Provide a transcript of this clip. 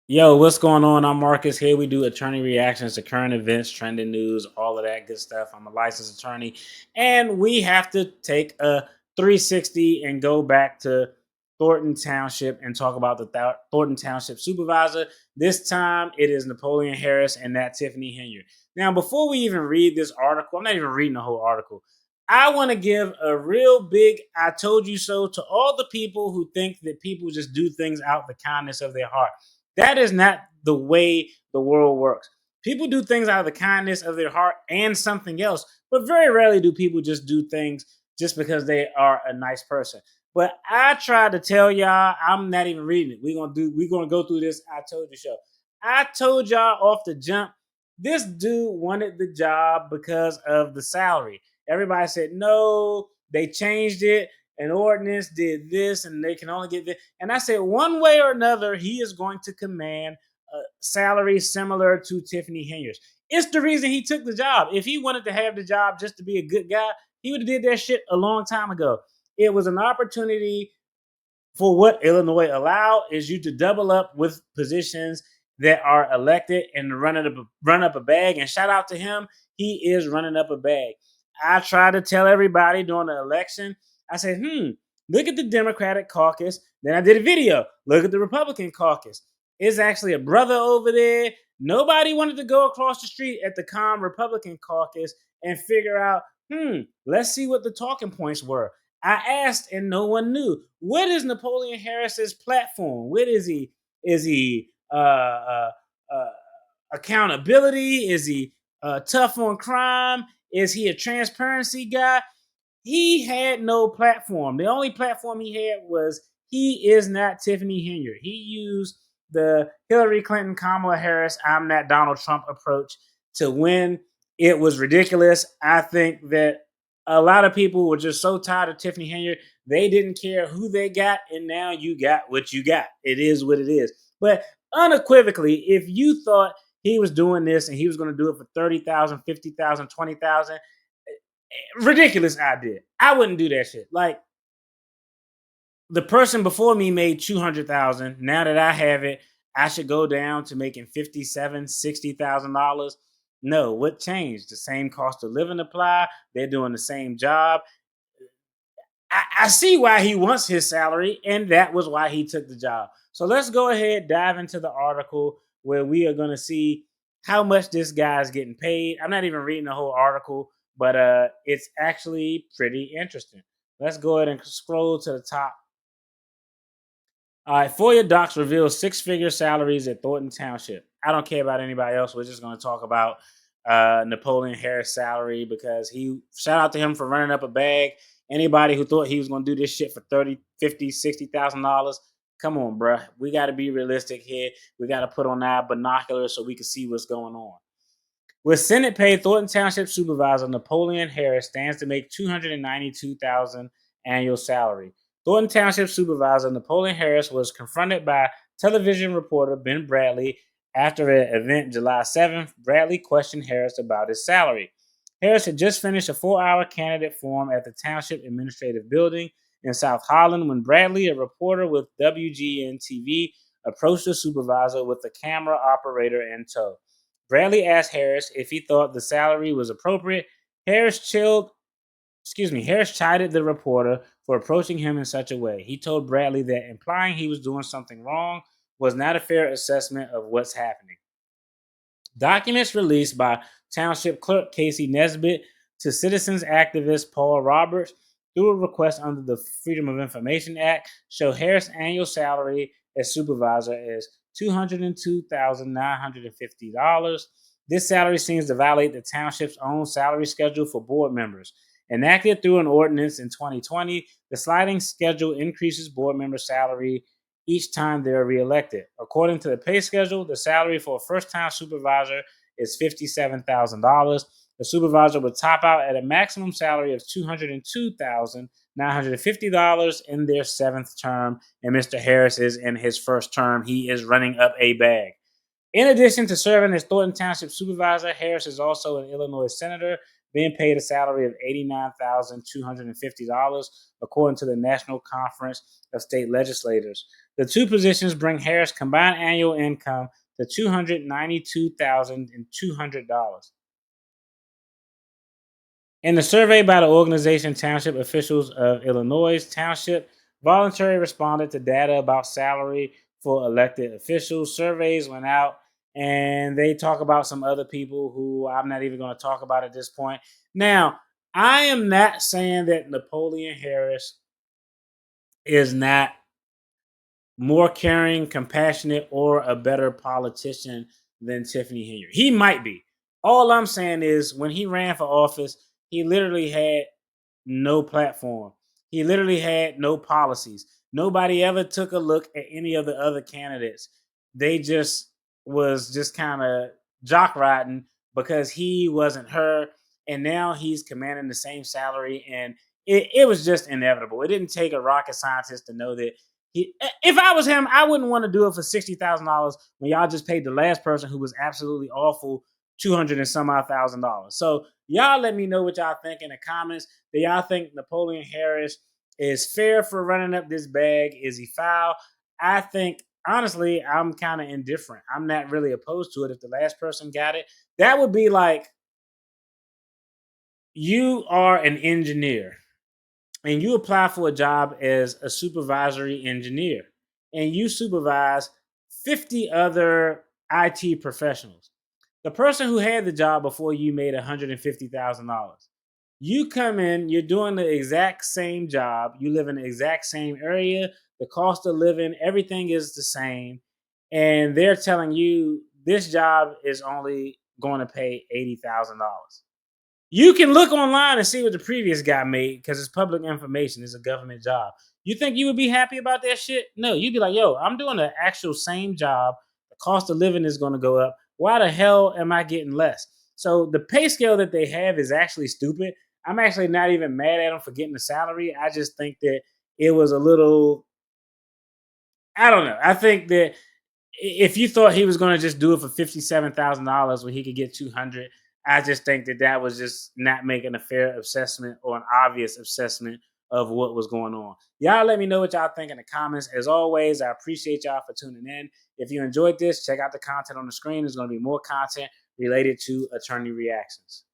Yo, what's going on? I'm Marcus here. We do attorney reactions to current events, trending news, all of that good stuff. I'm a licensed attorney, and we have to take a 360 and go back to Thornton Township and talk about the Thornton Township Supervisor. This time it is Napoleon Harris and that Tiffany Henyard. Now, before we even read this article, I'm not even reading the whole article. I want to give a real big I told you so to all the people who think that people just do things out the kindness of their heart. That is not the way the world works. People do things out of the kindness of their heart and something else, but very rarely do people just do things just because they are a nice person. But I try to tell y'all, I'm not even reading it. We're gonna go through this I told you show. I told y'all off the jump, this dude wanted the job because of the salary. Everybody said no, they changed it. An ordinance did this, and they can only get this. And I said, one way or another, he is going to command a salary similar to Tiffany Henyard's. It's the reason he took the job. If he wanted to have the job just to be a good guy, he would have did that shit a long time ago. It was an opportunity for what Illinois allowed is you to double up with positions that are elected and run up a bag. And shout out to him, he is running up a bag. I try to tell everybody during the election, I said, look at the Democratic caucus. Then I did a video. Look at the Republican caucus. It's actually a brother over there. Nobody wanted to go across the street at the calm Republican caucus and figure out, let's see what the talking points were. I asked and no one knew. What is Napoleon Harris's platform? What is he? Is he uh, accountability? Is he tough on crime? Is he a transparency guy? He had no platform. The only platform he had was he is not Tiffany Henyard. He used the Hillary Clinton, Kamala Harris, I'm not Donald Trump approach to win. It was ridiculous. I think that a lot of people were just so tired of Tiffany Henyard. They didn't care who they got, and now you got what you got. It is what it is. But unequivocally, if you thought he was doing this and he was going to do it for 30,000, 50,000, 20,000, ridiculous idea. I wouldn't do that shit. Like the person before me made 200,000. Now that I have it, I should go down to making 57, $60,000. No, what changed? The same cost of living apply. They're doing the same job. I see why he wants his salary, and that was why he took the job. So let's go ahead, dive into the article where we are going to see how much this guy is getting paid. I'm not even reading the whole article, but it's actually pretty interesting. Let's go ahead and scroll to the top. All right, FOIA docs reveal six-figure salaries at Thornton Township. I don't care about anybody else. We're just going to talk about Napoleon Harris' salary because shout out to him for running up a bag. Anybody who thought he was going to do this shit for 30, 50, $60,000, come on, bruh. We got to be realistic here. We got to put on our binoculars so we can see what's going on. With Senate paid Thornton Township Supervisor Napoleon Harris stands to make $292,000 annual salary. Thornton Township Supervisor Napoleon Harris was confronted by television reporter Ben Bradley after an event July 7th. Bradley questioned Harris about his salary. Harris had just finished a 4-hour candidate forum at the Township Administrative Building in South Holland when Bradley, a reporter with WGN TV, approached the supervisor with a camera operator in tow. Bradley asked Harris if he thought the salary was appropriate. Harris chided the reporter for approaching him in such a way. He told Bradley that implying he was doing something wrong was not a fair assessment of what's happening. Documents released by Township Clerk Casey Nesbitt to citizens activist Paul Roberts through a request under the Freedom of Information Act show Harris' annual salary as supervisor is $202,950. This salary seems to violate the township's own salary schedule for board members. Enacted through an ordinance in 2020, the sliding schedule increases board member salary each time they're reelected. According to the pay schedule, the salary for a first-time supervisor is $57,000. The supervisor would top out at a maximum salary of $202,950 in their seventh term, and Mr. Harris is in his first term. He is running up a bag. In addition to serving as Thornton Township Supervisor, Harris is also an Illinois Senator. being paid a salary of $89,250, according to the National Conference of State Legislators. The two positions bring Harris' combined annual income to $292,200. In the survey by the organization Township Officials of Illinois Township, voluntarily responded to data about salary for elected officials. Surveys went out and they talk about some other people who I'm not even going to talk about at this point. Now, I am not saying that Napoleon Harris is not more caring, compassionate, or a better politician than Tiffany Henyard. He might be. All I'm saying is when he ran for office, he literally had no platform. He literally had no policies. Nobody ever took a look at any of the other candidates. They just was just kind of jock riding because he wasn't her. And now he's commanding the same salary. And it was just inevitable. It didn't take a rocket scientist to know that if I was him, I wouldn't want to do it for $60,000 when y'all just paid the last person who was absolutely awful 200 and some odd $1,000. So y'all let me know what y'all think in the comments. Do y'all think Napoleon Harris is fair for running up this bag? Is he foul? I think honestly, I'm kind of indifferent. I'm not really opposed to it. If the last person got it, that would be like you are an engineer and you apply for a job as a supervisory engineer and you supervise 50 other IT professionals. The person who had the job before you made $150,000. You come in, you're doing the exact same job, you live in the exact same area, the cost of living, everything is the same. And they're telling you this job is only going to pay $80,000. You can look online and see what the previous guy made because it's public information. It's a government job. You think you would be happy about that shit? No, you'd be like, yo, I'm doing the actual same job. The cost of living is going to go up. Why the hell am I getting less? So the pay scale that they have is actually stupid. I'm actually not even mad at them for getting the salary. I just think that it was a little, I don't know. I think that if you thought he was going to just do it for $57,000 when he could get 200, I just think that that was just not making a fair assessment or an obvious assessment of what was going on. Y'all let me know what y'all think in the comments. As always, I appreciate y'all for tuning in. If you enjoyed this, check out the content on the screen. There's going to be more content related to attorney reactions.